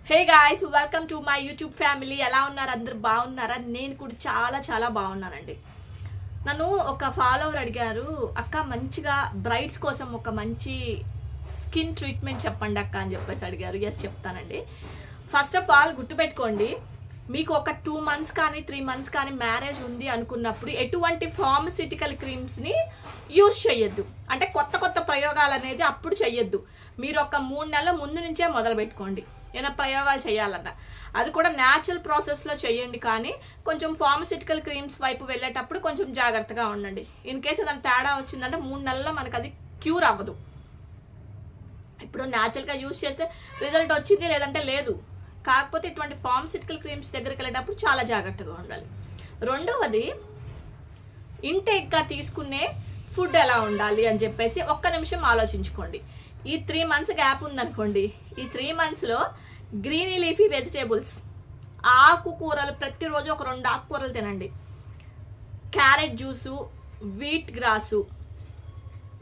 Hey guys, welcome to my YouTube family. ఎలా ఉన్నారు? అందరు బాగున్నారా? నేను కూడా చాలా చాలా బాగున్నానండి. నన్ను ఒక ఫాలోవర్ అడిగారు, అక్క మంచిగా బ్రైడ్స్ కోసం ఒక మంచి స్కిన్ ట్రీట్మెంట్ చెప్పండి అక్క అని చెప్పేసి అడిగారు. ఎస్, చెప్తానండి. ఫస్ట్ ఆఫ్ ఆల్ గుర్తుపెట్టుకోండి, మీకు ఒక 2 months కానీ 3 months కానీ మ్యారేజ్ ఉంది అనుకున్నప్పుడు ఎటువంటి ఫార్మసిటికల్ క్రీమ్స్ని యూజ్ చేయొద్దు. అంటే కొత్త ప్రయోగాలు అనేది అప్పుడు చెయ్యొద్దు. మీరు ఒక 3 నెలల ముందు నుంచే మొదలు పెట్టుకోండి ఏమైనా ప్రయోగాలు చేయాలన్నా. అది కూడా న్యాచురల్ ప్రాసెస్లో చేయండి. కానీ కొంచెం ఫార్మసిటికల్ క్రీమ్స్ వైపు వెళ్ళేటప్పుడు కొంచెం జాగ్రత్తగా ఉండండి. ఇన్ కేసు ఏదైనా తేడా వచ్చిందంటే 3 నెలల్లో మనకు అది క్యూర్ అవ్వదు. ఇప్పుడు న్యాచురల్గా యూజ్ చేస్తే రిజల్ట్ వచ్చింది, లేదంటే లేదు. కాకపోతే ఇటువంటి ఫార్మసిటికల్ క్రీమ్స్ దగ్గరికి వెళ్ళేటప్పుడు చాలా జాగ్రత్తగా ఉండాలి. రెండవది, ఇంటేక్గా తీసుకునే ఫుడ్ ఎలా ఉండాలి అని చెప్పేసి ఒక్క నిమిషం ఆలోచించుకోండి. ఈ 3 months గ్యాప్ ఉందనుకోండి, ఈ 3 monthsలో గ్రీనీ లీఫీ వెజిటేబుల్స్, ఆకుకూరలు ప్రతిరోజు ఒక 2 ఆకుకూరలు తినండి. క్యారెట్ జ్యూసు, వీట్ గ్రాసు,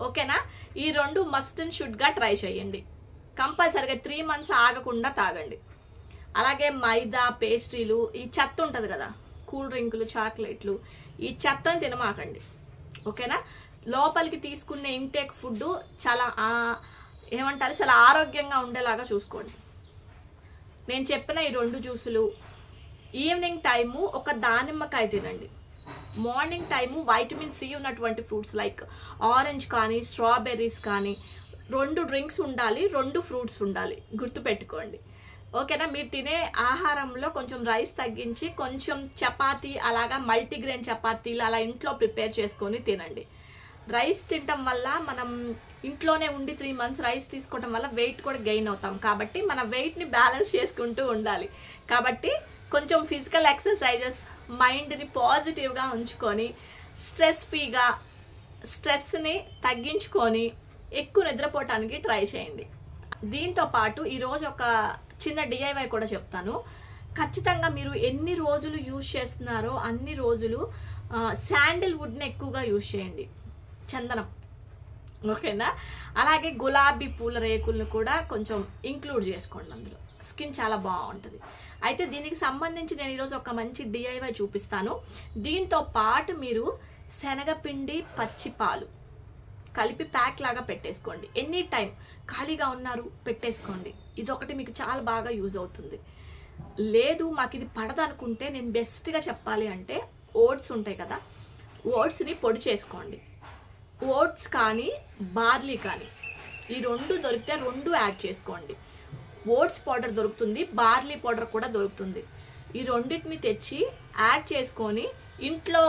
ఓకేనా? ఈ 2 మస్ట్ అండ్ షుడ్గా ట్రై చేయండి. కంపల్సరిగా 3 months ఆగకుండా తాగండి. అలాగే మైదా, పేస్ట్రీలు, ఈ చెత్త ఉంటుంది కదా, కూల్ డ్రింకులు, చాక్లెట్లు, ఈ చెత్తని తినమాకండి. ఓకేనా? లోపలికి తీసుకునే ఇంటేక్ ఫుడ్ చాలా ఏమంటారు, చాలా ఆరోగ్యంగా ఉండేలాగా చూసుకోండి. నేను చెప్పిన ఈ 2 జ్యూసులు, ఈవినింగ్ టైము ఒక దానిమ్మకాయ తినండి. మార్నింగ్ టైము వైటమిన్ సి ఉన్నటువంటి ఫ్రూట్స్ లైక్ ఆరెంజ్ కానీ స్ట్రాబెర్రీస్ కానీ, 2 డ్రింక్స్ ఉండాలి, 2 ఫ్రూట్స్ ఉండాలి. గుర్తుపెట్టుకోండి. ఓకేనా? మీరు తినే ఆహారంలో కొంచెం రైస్ తగ్గించి కొంచెం చపాతీ, అలాగా మల్టీగ్రెయిన్ చపాతీలు అలా ఇంట్లో ప్రిపేర్ చేసుకొని తినండి. రైస్ తినటం వల్ల మనం ఇంట్లోనే ఉండి 3 months రైస్ తీసుకోవడం వల్ల వెయిట్ కూడా గెయిన్ అవుతాం. కాబట్టి మన వెయిట్ని బ్యాలెన్స్ చేసుకుంటూ ఉండాలి. కాబట్టి కొంచెం ఫిజికల్ ఎక్సర్సైజెస్, మైండ్ని పాజిటివ్గా ఉంచుకొని స్ట్రెస్ ఫ్రీగా, స్ట్రెస్ని తగ్గించుకొని ఎక్కువ నిద్రపోవటానికి ట్రై చేయండి. దీంతో పాటు ఈరోజు ఒక చిన్న డిఐవై కూడా చెప్తాను. ఖచ్చితంగా మీరు ఎన్ని రోజులు యూజ్ చేస్తున్నారో అన్ని రోజులు శాండిల్వుడ్ని ఎక్కువగా యూజ్ చేయండి, చందనం. ఓకేనా? అలాగే గులాబీ పూల రేకులను కూడా కొంచెం ఇంక్లూడ్ చేసుకోండి అందులో. స్కిన్ చాలా బాగుంటుంది. అయితే దీనికి సంబంధించి నేను ఈరోజు ఒక మంచి డిఐవై చూపిస్తాను. దీంతో పాటు మీరు శనగపిండి, పచ్చి పాలు కలిపి ప్యాక్ లాగా పెట్టేసుకోండి. ఎనీ టైం ఖాళీగా ఉన్నారు పెట్టేసుకోండి. ఇదొకటి మీకు చాలా బాగా యూజ్ అవుతుంది. లేదు మాకు ఇది పడదనుకుంటే నేను బెస్ట్గా చెప్పాలి అంటే ఓట్స్ ఉంటాయి కదా, ఓట్స్ని పొడి చేసుకోండి. ఓట్స్ కానీ బార్లీ కానీ, ఈ 2 దొరికితే 2 యాడ్ చేసుకోండి. ఓట్స్ పౌడర్ దొరుకుతుంది, బార్లీ పౌడర్ కూడా దొరుకుతుంది. ఈ 2టిని తెచ్చి యాడ్ చేసుకొని ఇంట్లో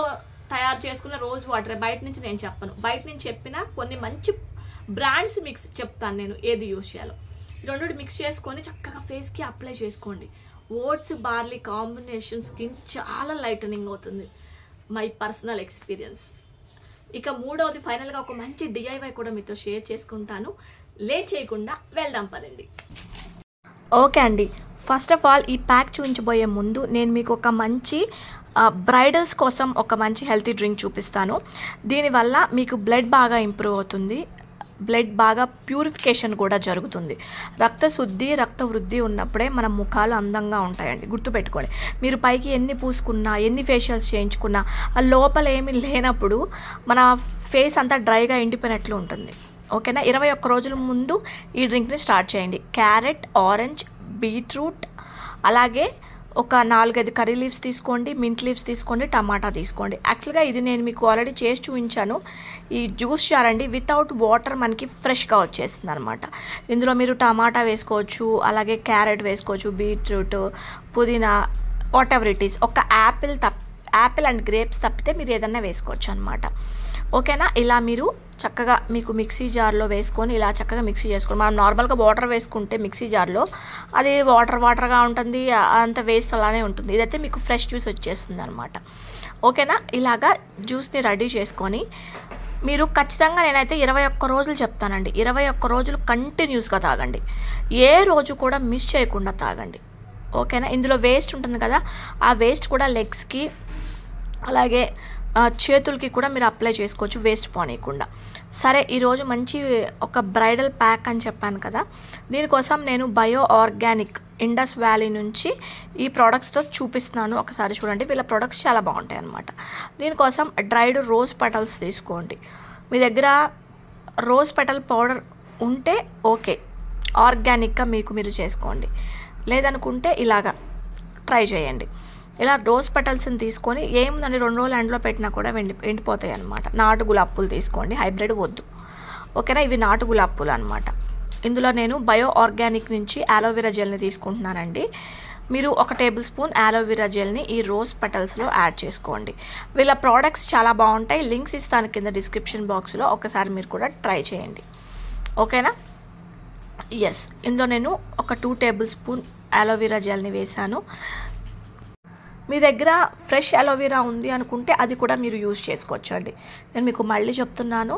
తయారు చేసుకున్న రోజ్ వాటర్, బయట నుంచి నేను చెప్పను, బయట నుంచి చెప్పిన కొన్ని మంచి బ్రాండ్స్ మిక్స్ చెప్తాను నేను ఏది యూజ్ చేయాలో. 2 మిక్స్ చేసుకొని చక్కగా ఫేస్కి అప్లై చేసుకోండి. ఓట్స్ బార్లీ కాంబినేషన్ స్కిన్ చాలా లైటనింగ్ అవుతుంది, మై పర్సనల్ ఎక్స్పీరియన్స్. ఇక 3వది ఫైనల్గా ఒక మంచి డిఐవై కూడా మీతో షేర్ చేసుకుంటాను. లేట్ చేయకుండా వెళ్దాం పదండి. ఓకే అండి, ఫస్ట్ ఆఫ్ ఆల్ ఈ ప్యాక్ చూపించబోయే ముందు నేను మీకు ఒక మంచి బ్రైడల్స్ కోసం ఒక మంచి హెల్తీ డ్రింక్ చూపిస్తాను. దీనివల్ల మీకు బ్లడ్ బాగా ఇంప్రూవ్ అవుతుంది, బ్లడ్ బాగా ప్యూరిఫికేషన్ కూడా జరుగుతుంది. రక్తశుద్ధి, రక్త వృద్ధి ఉన్నప్పుడే మన ముఖాలు అందంగా ఉంటాయండి. గుర్తుపెట్టుకోండి, మీరు పైకి ఎన్ని పూసుకున్నా, ఎన్ని ఫేషియల్స్ చేయించుకున్నా, ఆ లోపల ఏమీ లేనప్పుడు మన ఫేస్ అంతా డ్రైగా ఎండిపోయినట్లు ఉంటుంది. ఓకేనా? 21 రోజుల ముందు ఈ డ్రింక్ని స్టార్ట్ చేయండి. క్యారెట్, ఆరెంజ్, బీట్రూట్, అలాగే ఒక 4-5 కర్రీ లీవ్స్ తీసుకోండి, మింట్ లీవ్స్ తీసుకోండి, టమాటా తీసుకోండి. యాక్చువల్గా ఇది నేను మీకు ఆల్రెడీ చేసి చూపించాను. ఈ జ్యూస్ చారండి వితౌట్ వాటర్ మనకి ఫ్రెష్గా వచ్చేస్తుంది అనమాట. ఇందులో మీరు టమాటా వేసుకోవచ్చు, అలాగే క్యారెట్ వేసుకోవచ్చు, బీట్రూట్, పుదీనా, వాట్ ఎవర్ ఇట్ ఈస్. ఒక యాపిల్ అండ్ గ్రేప్స్ తప్పితే మీరు ఏదన్నా వేసుకోవచ్చు అనమాట. ఓకేనా? ఇలా మీరు చక్కగా మీకు మిక్సీ జార్లో వేసుకొని ఇలా చక్కగా మిక్సీ చేసుకోండి. మనం నార్మల్గా వాటర్ వేసుకుంటే మిక్సీ జార్లో అది వాటర్గా ఉంటుంది, అంత వేస్ట్ అలానే ఉంటుంది. ఇదైతే మీకు ఫ్రెష్ జ్యూస్ వచ్చేస్తుంది అనమాట. ఓకేనా? ఇలాగా జ్యూస్ని రెడీ చేసుకొని మీరు ఖచ్చితంగా నేనైతే 21 రోజులు చెప్తానండి. 21 రోజులు కంటిన్యూస్గా తాగండి. ఏ రోజు కూడా మిస్ చేయకుండా తాగండి. ఓకేనా? ఇందులో వేస్ట్ ఉంటుంది కదా, ఆ వేస్ట్ కూడా లెగ్స్కి అలాగే చేతులకి కూడా మీరు అప్లై చేసుకోవచ్చు, వేస్ట్ పోనీయకుండా. సరే, ఈరోజు మంచి ఒక బ్రైడల్ ప్యాక్ అని చెప్పాను కదా, దీనికోసం నేను బయో ఆర్గానిక్ ఇండస్ వ్యాలీ నుంచి ఈ ప్రోడక్ట్స్తో చూపిస్తున్నాను. ఒకసారి చూడండి. వీళ్ళ ప్రోడక్ట్స్ చాలా బాగుంటాయి అన్నమాట. దీనికోసం డ్రైడ్ రోజ్ పెటల్స్ తీసుకోండి. మీ దగ్గర రోజ్ పెటల్ పౌడర్ ఉంటే ఓకే, ఆర్గానిక్గా మీరు చేసుకోండి. లేదనుకుంటే ఇలాగా ట్రై చేయండి. ఇలా రోజ్ పెటల్స్ని తీసుకొని ఏముందండి 2 రోజులు ఎండలో పెట్టినా కూడా ఎండిపోతాయి అనమాట. నాటు గులాబీ పూలు తీసుకోండి, హైబ్రిడ్ వద్దు. ఓకేనా, ఇవి నాటు గులాబీ పూలు అనమాట. ఇందులో నేను బయో ఆర్గానిక్ నుంచి ఆలోవెరా జెల్ని తీసుకుంటున్నానండి. మీరు 1 టేబుల్ స్పూన్ ఆలోవెరా జెల్ని ఈ రోజ్ పెటల్స్లో యాడ్ చేసుకోండి. వీళ్ళ ప్రోడక్ట్స్ చాలా బాగుంటాయి. లింక్స్ ఇస్తాను కింద డిస్క్రిప్షన్ బాక్స్లో, ఒకసారి మీరు కూడా ట్రై చేయండి. ఓకేనా. ఎస్, ఇందులో నేను ఒక 2 టేబుల్ స్పూన్ ఆలోవెరా జెల్ని వేసాను. మీ దగ్గర ఫ్రెష్ అలోవెరా ఉంది అనుకుంటే అది కూడా మీరు యూజ్ చేసుకోవచ్చు అండి. నేను మీకు మళ్ళీ చెప్తున్నాను,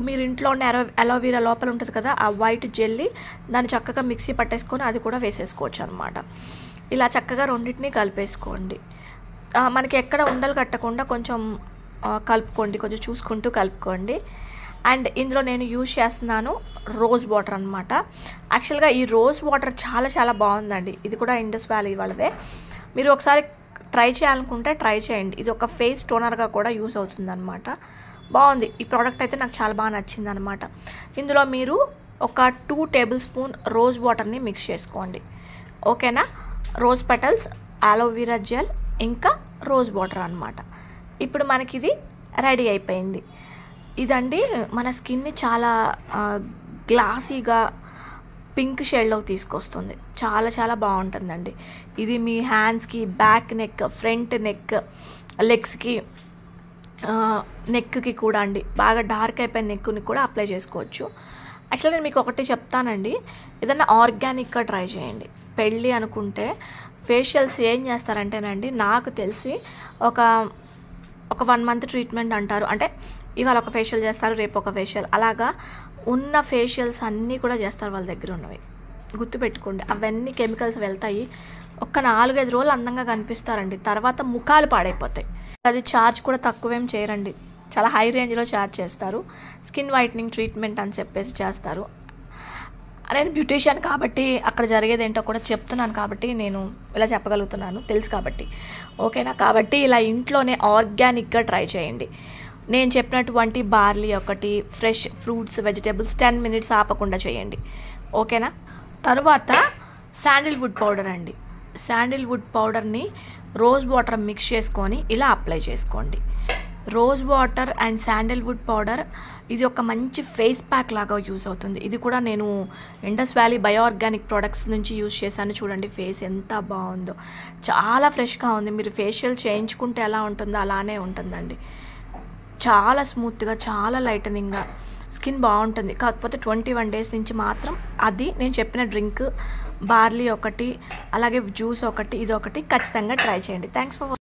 మీరు ఇంట్లో ఉన్న అలోవెరా లోపల ఉంటుంది కదా, ఆ వైట్ జెల్లీ, దాన్ని చక్కగా మిక్సీ పట్టేసుకొని అది కూడా వేసేసుకోవచ్చు అనమాట. ఇలా చక్కగా రెండింటిని కలిపేసుకోండి. మనకి ఎక్కడ ఉండలు కట్టకుండా కొంచెం కలుపుకోండి, కొంచెం చూసుకుంటూ కలుపుకోండి. అండ్ ఇందులో నేను యూజ్ చేస్తున్నాను రోజ్ వాటర్ అనమాట. యాక్చువల్గా ఈ రోజ్ వాటర్ చాలా చాలా బాగుందండి. ఇది కూడా ఇండస్ వ్యాలీ వాళ్ళదే. మీరు ఒకసారి ట్రై చేయాలనుకుంటే ట్రై చేయండి. ఇది ఒక ఫేస్ టోనర్గా కూడా యూజ్ అవుతుంది అనమాట. బాగుంది ఈ ప్రోడక్ట్ అయితే, నాకు చాలా బాగా నచ్చింది అనమాట. ఇందులో మీరు ఒక 2 టేబుల్ స్పూన్ రోజ్ వాటర్ని మిక్స్ చేసుకోండి. ఓకేనా. రోజ్ పెటల్స్, ఆలోవెరా జెల్, ఇంకా రోజ్ వాటర్ అనమాట. ఇప్పుడు మనకి ఇది రెడీ అయిపోయింది. ఇదండి మన స్కిన్ని చాలా గ్లాసీగా పింక్ షేడ్లోకి తీసుకొస్తుంది. చాలా చాలా బాగుంటుందండి. ఇది మీ హ్యాండ్స్కి, బ్యాక్ నెక్, ఫ్రంట్ నెక్, లెగ్స్కి, నెక్కి కూడా అండి, బాగా డార్క్ అయిపోయిన నెక్ని కూడా అప్లై చేసుకోవచ్చు. యాక్చువల్లీ నేను మీకు ఒకటి చెప్తానండి, ఏదైనా ఆర్గానిక్గా ట్రై చేయండి. పెళ్ళి అనుకుంటే ఫేషియల్స్ ఏం చేస్తారంటేనండి, నాకు తెలిసి ఒక 1 మంత్ ట్రీట్మెంట్ అంటారు. అంటే ఇవాళ ఒక ఫేషియల్ చేస్తారు, రేపు ఒక ఫేషియల్, అలాగా ఉన్న ఫేషియల్స్ అన్నీ కూడా చేస్తారు వాళ్ళ దగ్గర ఉన్నవి. గుర్తుపెట్టుకోండి, అవన్నీ కెమికల్స్ వెళ్తాయి. ఒక్క 4-5 రోజులు అందంగా కనిపిస్తారండి, తర్వాత ముఖాలు పాడైపోతాయి. అది ఛార్జ్ కూడా తక్కువేం చేయరండి, చాలా హై రేంజ్లో ఛార్జ్ చేస్తారు. స్కిన్ వైట్నింగ్ ట్రీట్మెంట్ అని చెప్పేసి చేస్తారు. నేను బ్యూటీషియన్ కాబట్టి అక్కడ జరిగేది ఏంటో కూడా చెప్తున్నాను కాబట్టి నేను ఇలా చెప్పగలుగుతున్నాను, తెలుసు కాబట్టి. ఓకేనా. కాబట్టి ఇలా ఇంట్లోనే ఆర్గానిక్గా ట్రై చేయండి. నేను చెప్పినటువంటి బార్లీ ఒకటి, ఫ్రెష్ ఫ్రూట్స్, వెజిటేబుల్స్ 10 మినిట్స్ ఆపకుండా చేయండి. ఓకేనా. తరువాత శాండిల్వుడ్ పౌడర్ అండి. శాండిల్వుడ్ పౌడర్ని రోజ్ వాటర్ మిక్స్ చేసుకొని ఇలా అప్లై చేసుకోండి. Rose water and Sandalwood powder ఇది ఒక మంచి ఫేస్ ప్యాక్ లాగా యూజ్ అవుతుంది. ఇది కూడా నేను Indus valley bio organic products నుంచి యూజ్ చేశాను. చూడండి ఫేస్ ఎంత బాగుందో, చాలా ఫ్రెష్గా ఉంది. మీరు ఫేషియల్ చేయించుకుంటే ఎలా ఉంటుందో అలానే ఉంటుందండి. చాలా స్మూత్గా, చాలా లైటనింగ్గా స్కిన్ బాగుంటుంది. కాకపోతే 21 డేస్ నుంచి మాత్రం అది నేను చెప్పిన డ్రింక్, బార్లీ ఒకటి, అలాగే జ్యూస్ ఒకటి, ఇది ఒకటి ఖచ్చితంగా ట్రై చేయండి. Thanks for